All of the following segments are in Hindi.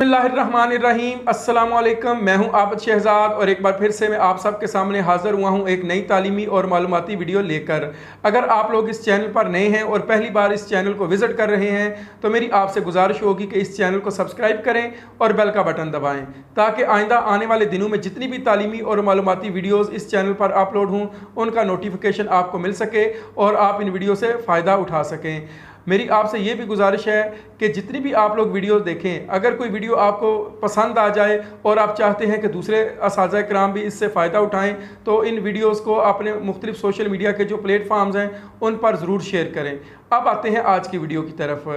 बिस्मिल्लाहिर्रहमानिर्रहीम अस्सलाम वालेकुम। मैं हूं आबद शहजाद और एक बार फिर से मैं आप सबके सामने हाज़िर हुआ हूं एक नई तालीमी और मालूमाती वीडियो लेकर। अगर आप लोग इस चैनल पर नए हैं और पहली बार इस चैनल को विज़िट कर रहे हैं तो मेरी आपसे गुजारिश होगी कि इस चैनल को सब्सक्राइब करें और बेल का बटन दबाएँ ताकि आइंदा आने वाले दिनों में जितनी भी तालीमी और मालूमाती वीडियोज़ इस चैनल पर अपलोड हों उनका नोटिफिकेशन आपको मिल सके और आप इन वीडियो से फ़ायदा उठा सकें। मेरी आपसे ये भी गुजारिश है कि जितनी भी आप लोग वीडियो देखें, अगर कोई वीडियो आपको पसंद आ जाए और आप चाहते हैं कि दूसरे असातिज़ा किराम भी इससे फ़ायदा उठाएं तो इन वीडियोस को अपने मुख्तलिफ सोशल मीडिया के जो प्लेटफॉर्म्स हैं उन पर ज़रूर शेयर करें। अब आते हैं आज की वीडियो की तरफ।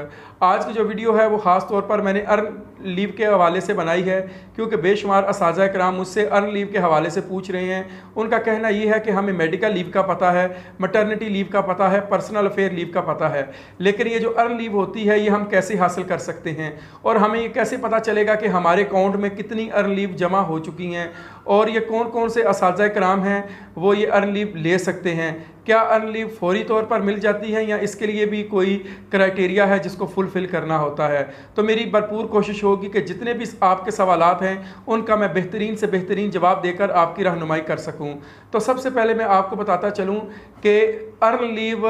आज की जो वीडियो है वो ख़ास तौर पर मैंने अर्न लीव के हवाले से बनाई है क्योंकि बेशुमार असातिज़ा किराम मुझसे अर्न लीव के हवाले से पूछ रहे हैं। उनका कहना ये है कि हमें मेडिकल लीव का पता है, मैटरनिटी लीव का पता है, पर्सनल अफेयर लीव का पता है, लेकिन ये जो अर्न लीव होती है ये हम कैसे हासिल कर सकते हैं और हमें ये कैसे पता चलेगा कि हमारे अकाउंट में कितनी अर्न लीव जमा हो चुकी हैं और ये कौन कौन से असातिज़ा किराम हैं वो ये अर्न लीव ले सकते हैं। क्या अर्न लीव फौरी तौर पर मिल जाती है या इसके लिए भी कोई क्राइटेरिया है जिसको फुलफ़िल करना होता है। तो मेरी भरपूर कोशिश होगी कि जितने भी आपके सवालात हैं उनका मैं बेहतरीन से बेहतरीन जवाब देकर आपकी रहनुमाई कर सकूं। तो सबसे पहले मैं आपको बताता चलूं कि अर्न लीव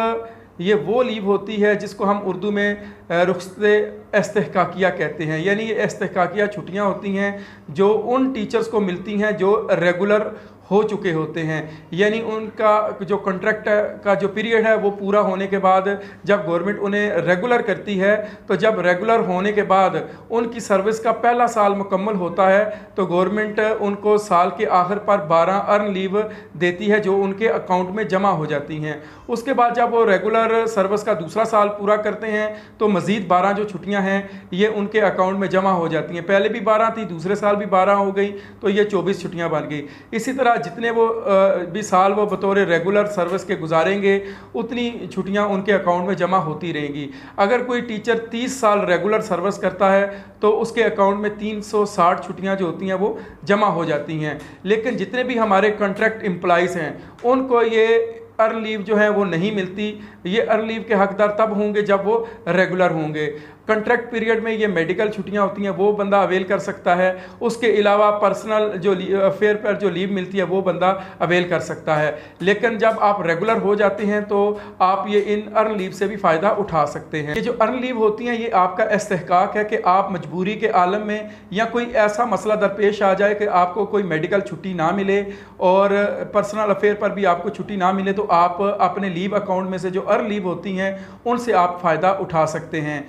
ये वो लीव होती है जिसको हम उर्दू में रुख़्सत इस्तेहकाकिया कहते हैं। यानी ये इस्तेहकाकिया छुट्टियां होती हैं जो उन टीचर्स को मिलती हैं जो रेगुलर हो चुके होते हैं, यानी उनका जो कॉन्ट्रैक्ट का जो पीरियड है वो पूरा होने के बाद जब गवर्नमेंट उन्हें रेगुलर करती है तो जब रेगुलर होने के बाद उनकी सर्विस का पहला साल मुकम्मल होता है तो गवर्नमेंट उनको साल के आखिर पर 12 अर्न लीव देती है जो उनके अकाउंट में जमा हो जाती हैं। उसके बाद जब वो रेगुलर सर्विस का दूसरा साल पूरा करते हैं तो मज़ीद 12 जो छुट्टियां हैं ये उनके अकाउंट में जमा हो जाती हैं। पहले भी 12 थी, दूसरे साल भी 12 हो गई तो ये 24 छुट्टियां बन गई। इसी तरह जितने वो भी साल वो बतौर रेगुलर सर्विस के गुजारेंगे उतनी छुट्टियां उनके अकाउंट में जमा होती रहेंगी। अगर कोई टीचर 30 साल रेगुलर सर्विस करता है तो उसके अकाउंट में 360 छुट्टियां जो होती हैं वो जमा हो जाती हैं। लेकिन जितने भी हमारे कॉन्ट्रैक्ट एम्प्लॉइज़ हैं उनको ये अर्न लीव जो है वो नहीं मिलती। ये अर्न लीव के हकदार तब होंगे जब वो रेगुलर होंगे। कॉन्ट्रैक्ट पीरियड में ये मेडिकल छुट्टियां होती हैं वो बंदा अवेल कर सकता है। उसके अलावा पर्सनल जो अफेयर पर जो लीव मिलती है वो बंदा अवेल कर सकता है। लेकिन जब आप रेगुलर हो जाते हैं तो आप ये इन अर्न लीव से भी फ़ायदा उठा सकते हैं। ये जो अर्न लीव होती हैं ये आपका इस्तेहकाक है कि आप मजबूरी के आलम में या कोई ऐसा मसला दरपेश आ जाए कि आपको कोई मेडिकल छुट्टी ना मिले और पर्सनल अफेयर पर भी आपको छुट्टी ना मिले तो आप अपने लीव अकाउंट में से जो अर्न लीव होती हैं उनसे आप फ़ायदा उठा सकते हैं।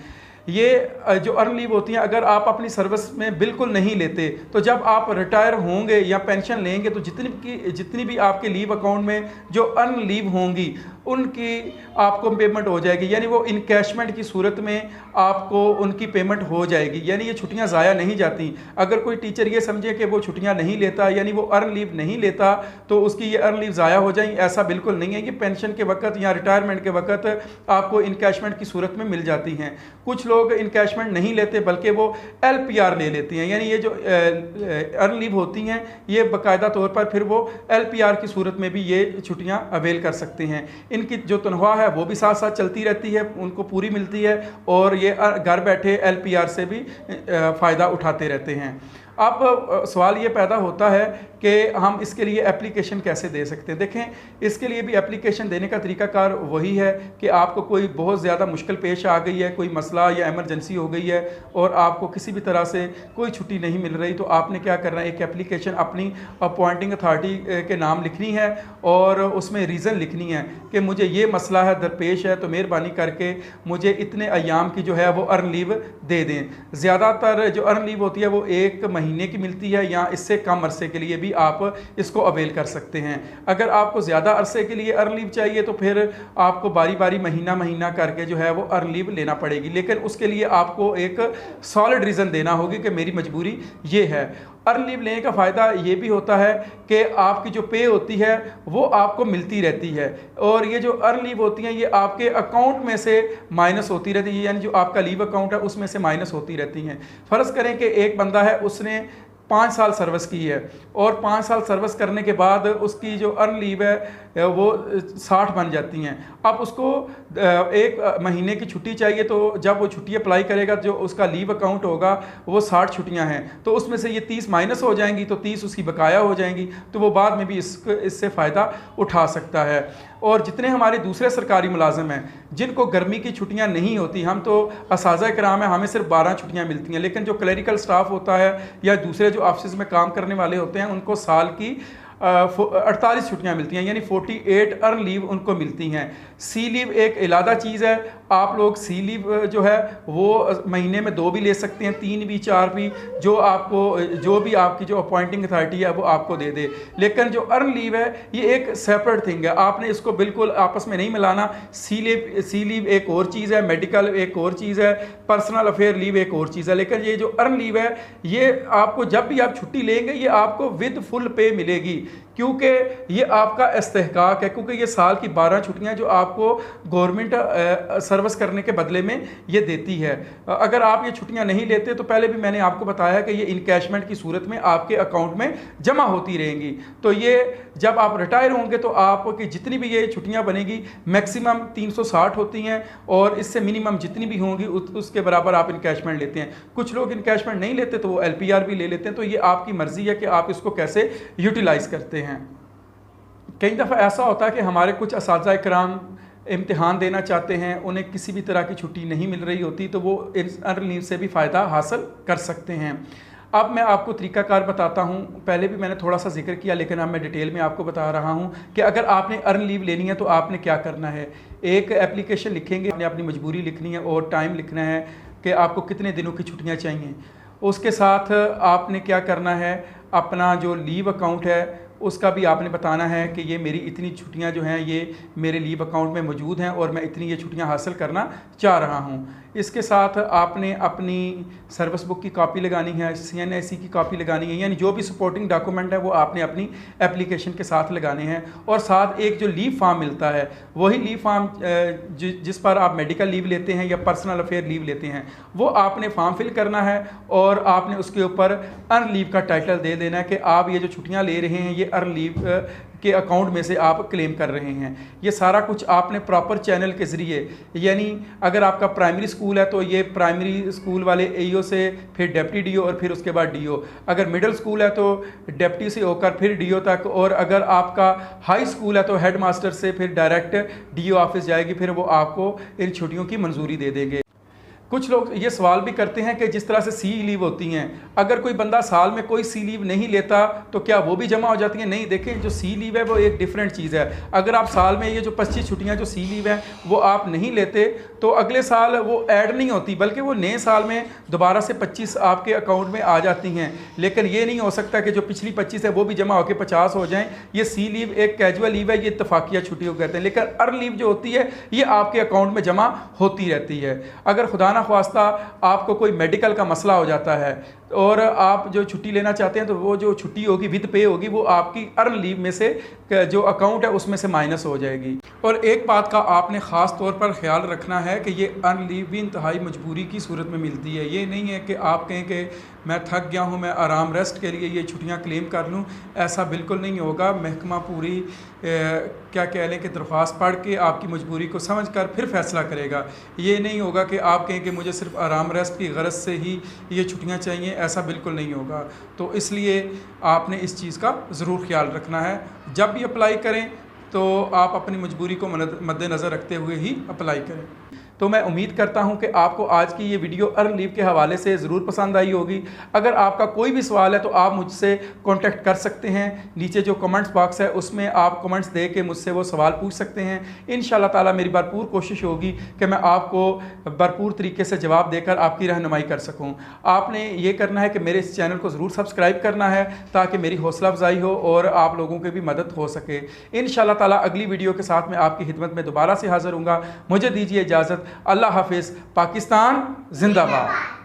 ये जो अर्न लीव होती हैं अगर आप अपनी सर्विस में बिल्कुल नहीं लेते तो जब आप रिटायर होंगे या पेंशन लेंगे तो जितनी भी आपके लीव अकाउंट में जो अर्न लीव होंगी उनकी आपको पेमेंट हो जाएगी, यानी वो इनकैशमेंट की सूरत में आपको उनकी पेमेंट हो जाएगी। यानी ये छुट्टियां ज़ाया नहीं जाती। अगर कोई टीचर ये समझे कि वो छुट्टियां नहीं लेता यानी वो अर्न लीव नहीं लेता तो उसकी ये अर्न लीव ज़ाया हो जाएंगी, ऐसा बिल्कुल नहीं है। ये पेंशन के वक्त या रिटायरमेंट के वक्त आपको इनकैशमेंट की सूरत में मिल जाती हैं। कुछ लोग इनकैशमेंट नहीं लेते बल्कि वो LPR ले लेते हैं, यानी ये जो अर्न लीव होती हैं ये बाकायदा तौर पर फिर वो LPR की सूरत में भी ये छुट्टियां अवेल कर सकते हैं। इनकी जो तनख्वाह है वो भी साथ साथ चलती रहती है, उनको पूरी मिलती है और ये घर बैठे LPR से भी फ़ायदा उठाते रहते हैं। अब सवाल ये पैदा होता है कि हम इसके लिए एप्लीकेशन कैसे दे सकते हैं। देखें, इसके लिए भी एप्लीकेशन देने का तरीकाकार वही है कि आपको कोई बहुत ज़्यादा मुश्किल पेश आ गई है, कोई मसला या इमरजेंसी हो गई है और आपको किसी भी तरह से कोई छुट्टी नहीं मिल रही तो आपने क्या करना है, एक एप्लीकेशन अपनी अपॉइंटिंग अथॉरिटी के नाम लिखनी है और उसमें रीज़न लिखनी है कि मुझे ये मसला है दरपेश है तो मेहरबानी करके मुझे इतने अयाम की जो है वो अर्न लीव दे दें। ज़्यादातर जो अर्न लीव होती है वो 1 महीने की मिलती है या इससे कम अरसे के लिए भी आप इसको अवेल कर सकते हैं। अगर आपको ज़्यादा अरसे के लिए अर्न लीव चाहिए तो फिर आपको बारी बारी महीना महीना करके जो है वो अर्न लीव लेना पड़ेगी, लेकिन उसके लिए आपको एक सॉलिड रीज़न देना होगी कि मेरी मजबूरी ये है। अर्न लीव लेने का फ़ायदा ये भी होता है कि आपकी जो पे होती है वो आपको मिलती रहती है और ये जो अर्न लीव होती हैं ये आपके अकाउंट में से माइनस होती रहती है, यानी जो आपका लीव अकाउंट है उसमें से माइनस होती रहती हैं। फ़र्ज़ करें कि एक बंदा है उसने 5 साल सर्विस की है और 5 साल सर्विस करने के बाद उसकी जो अर्न लीव है वो 60 बन जाती हैं। अब उसको 1 महीने की छुट्टी चाहिए, तो जब वो छुट्टी अप्लाई करेगा जो उसका लीव अकाउंट होगा वो 60 छुट्टियां हैं, तो उसमें से ये 30 माइनस हो जाएंगी, तो 30 उसकी बकाया हो जाएंगी, तो वो बाद में भी इससे फ़ायदा उठा सकता है। और जितने हमारे दूसरे सरकारी मुलाजिम हैं जिनको गर्मी की छुट्टियां नहीं होती, हम तो असाज़ा कराम है, हमें सिर्फ 12 छुट्टियां मिलती हैं, लेकिन जो क्लरिकल स्टाफ होता है या दूसरे जो ऑफिस में काम करने वाले होते हैं उनको साल की 48 छुट्टियां मिलती हैं, यानी 48 अर्न लीव उनको मिलती हैं। सी लीव एक इलादा चीज़ है, आप लोग सी लीव जो है वो महीने में 2 भी ले सकते हैं, 3 भी, 4 भी, जो भी आपकी जो अपॉइंटिंग अथॉरिटी है वो आपको दे दे। लेकिन जो अर्न लीव है ये एक सेपरेट थिंग है, आपने इसको बिल्कुल आपस में नहीं मिलाना। सी लीव एक और चीज़ है, मेडिकल एक और चीज़ है, पर्सनल अफेयर लीव एक और चीज़ है, लेकिन ये जो अर्न लीव है ये आपको जब भी आप छुट्टी लेंगे ये आपको विद फुल पे मिलेगी, क्योंकि ये आपका इस्तेहकाक है, क्योंकि ये साल की 12 छुट्टियां जो आपको गवर्नमेंट सर्विस करने के बदले में ये देती है। अगर आप ये छुट्टियां नहीं लेते तो पहले भी मैंने आपको बताया कि ये इनकैशमेंट की सूरत में आपके अकाउंट में जमा होती रहेंगी। तो ये जब आप रिटायर होंगे तो आपकी जितनी भी ये छुट्टियां बनेगी मैक्सिमम 360 होती हैं और इससे मिनिमम जितनी भी होंगी उसके बराबर आप इनकैशमेंट लेते हैं। कुछ लोग इनकैशमेंट नहीं लेते तो वो LPR भी ले लेते हैं, तो ये आपकी मर्ज़ी है कि आप इसको कैसे यूटिलाइज़ करते हैं। कई दफ़ा ऐसा होता है कि हमारे कुछ असातिज़ा इकराम इम्तिहान देना चाहते हैं, उन्हें किसी भी तरह की छुट्टी नहीं मिल रही होती, तो वो अर्न लीव से भी फ़ायदा हासिल कर सकते हैं। अब मैं आपको तरीक़ाकार बताता हूँ, पहले भी मैंने थोड़ा सा जिक्र किया लेकिन अब मैं डिटेल में आपको बता रहा हूँ कि अगर आपने अर्न लीव लेनी है तो आपने क्या करना है। एक एप्लीकेशन लिखेंगे, आपने अपनी मजबूरी लिखनी है और टाइम लिखना है कि आपको कितने दिनों की छुट्टियाँ चाहिए। उसके साथ आपने क्या करना है, अपना जो लीव अकाउंट है उसका भी आपने बताना है कि ये मेरी इतनी छुट्टियां जो हैं ये मेरे लीव अकाउंट में मौजूद हैं और मैं इतनी ये छुट्टियां हासिल करना चाह रहा हूं। इसके साथ आपने अपनी सर्विस बुक की कॉपी लगानी है, CNIC की कॉपी लगानी है, यानी जो भी सपोर्टिंग डॉक्यूमेंट है वो आपने अपनी एप्लीकेशन के साथ लगाने हैं। और साथ एक जो लीव फार्म मिलता है वही लीव फार्म जिस पर आप मेडिकल लीव लेते हैं या पर्सनल अफेयर लीव लेते हैं वो आपने फॉर्म फिल करना है और आपने उसके ऊपर अर्न लीव का टाइटल दे देना है कि आप ये जो छुट्टियाँ ले रहे हैं ये अर्न लीव के अकाउंट में से आप क्लेम कर रहे हैं। ये सारा कुछ आपने प्रॉपर चैनल के ज़रिए, यानी अगर आपका प्राइमरी स्कूल है तो ये प्राइमरी स्कूल वाले AEO से, फिर डिप्टी DO और फिर उसके बाद DO। अगर मिडिल स्कूल है तो डिप्टी से होकर फिर DO तक, और अगर आपका हाई स्कूल है तो हेड मास्टर से फिर डायरेक्ट DO ऑफिस जाएगी, फिर वो आपको इन छुट्टियों की मंजूरी दे देंगे। कुछ लोग ये सवाल भी करते हैं कि जिस तरह से सी लीव होती हैं, अगर कोई बंदा साल में कोई सी लीव नहीं लेता तो क्या वो भी जमा हो जाती हैं? नहीं, देखें जो सी लीव है वो एक डिफरेंट चीज़ है। अगर आप साल में ये जो 25 छुट्टियां जो सी लीव हैं वो आप नहीं लेते तो अगले साल वो ऐड नहीं होती, बल्कि वो नए साल में दोबारा से 25 आपके अकाउंट में आ जाती हैं। लेकिन ये नहीं हो सकता कि जो पिछली 25 है वो भी जमा होकर 50 हो जाएँ। ये सी लीव एक कैजुअल लीव है, ये इत्तफाकिया छुट्टियों कहते हैं। लेकिन अर्न लीव जो होती है ये आपके अकाउंट में जमा होती रहती है। अगर खुदा ना ख्वास्ता आपको कोई मेडिकल का मसला हो जाता है और आप जो छुट्टी लेना चाहते हैं तो वो जो छुट्टी होगी विद पे होगी, वो आपकी अर्न लीव में से जो अकाउंट है उसमें से माइनस हो जाएगी। और एक बात का आपने ख़ास तौर पर ख्याल रखना है कि ये अर्न लीव भी इंतहाई मजबूरी की सूरत में मिलती है। ये नहीं है कि आप कहें कि मैं थक गया हूँ, मैं आराम रेस्ट के लिए ये छुट्टियाँ क्लेम कर लूँ, ऐसा बिल्कुल नहीं होगा। महकमा पूरी क्या कह लें कि दरख्वास्त पढ़ के आपकी मजबूरी को समझ कर फिर फ़ैसला करेगा। ये नहीं होगा कि आप कहें कि मुझे सिर्फ आराम रेस्ट की गरज से ही ये छुट्टियाँ चाहिए, ऐसा बिल्कुल नहीं होगा। तो इसलिए आपने इस चीज़ का ज़रूर ख्याल रखना है। जब भी अप्लाई करें तो आप अपनी मजबूरी को मद्देनज़र रखते हुए ही अप्लाई करें। तो मैं उम्मीद करता हूं कि आपको आज की ये वीडियो अर्न लीव के हवाले से ज़रूर पसंद आई होगी। अगर आपका कोई भी सवाल है तो आप मुझसे कांटेक्ट कर सकते हैं। नीचे जो कमेंट्स बॉक्स है उसमें आप कमेंट्स दे के मुझसे वो सवाल पूछ सकते हैं। इंशाअल्लाह ताला मेरी भरपूर कोशिश होगी कि मैं आपको भरपूर तरीके से जवाब देकर आपकी रहनुमाई कर सकूँ। आपने ये करना है कि मेरे इस चैनल को ज़रूर सब्सक्राइब करना है ताकि मेरी हौसला अफजाई हो और आप लोगों की भी मदद हो सके। इंशाअल्लाह ताला अगली वीडियो के साथ मैं आपकी खिदमत में दोबारा से हाज़िर हूँगा। मुझे दीजिए इजाज़त। अल्लाह हाफिज़। पाकिस्तान जिंदाबाद।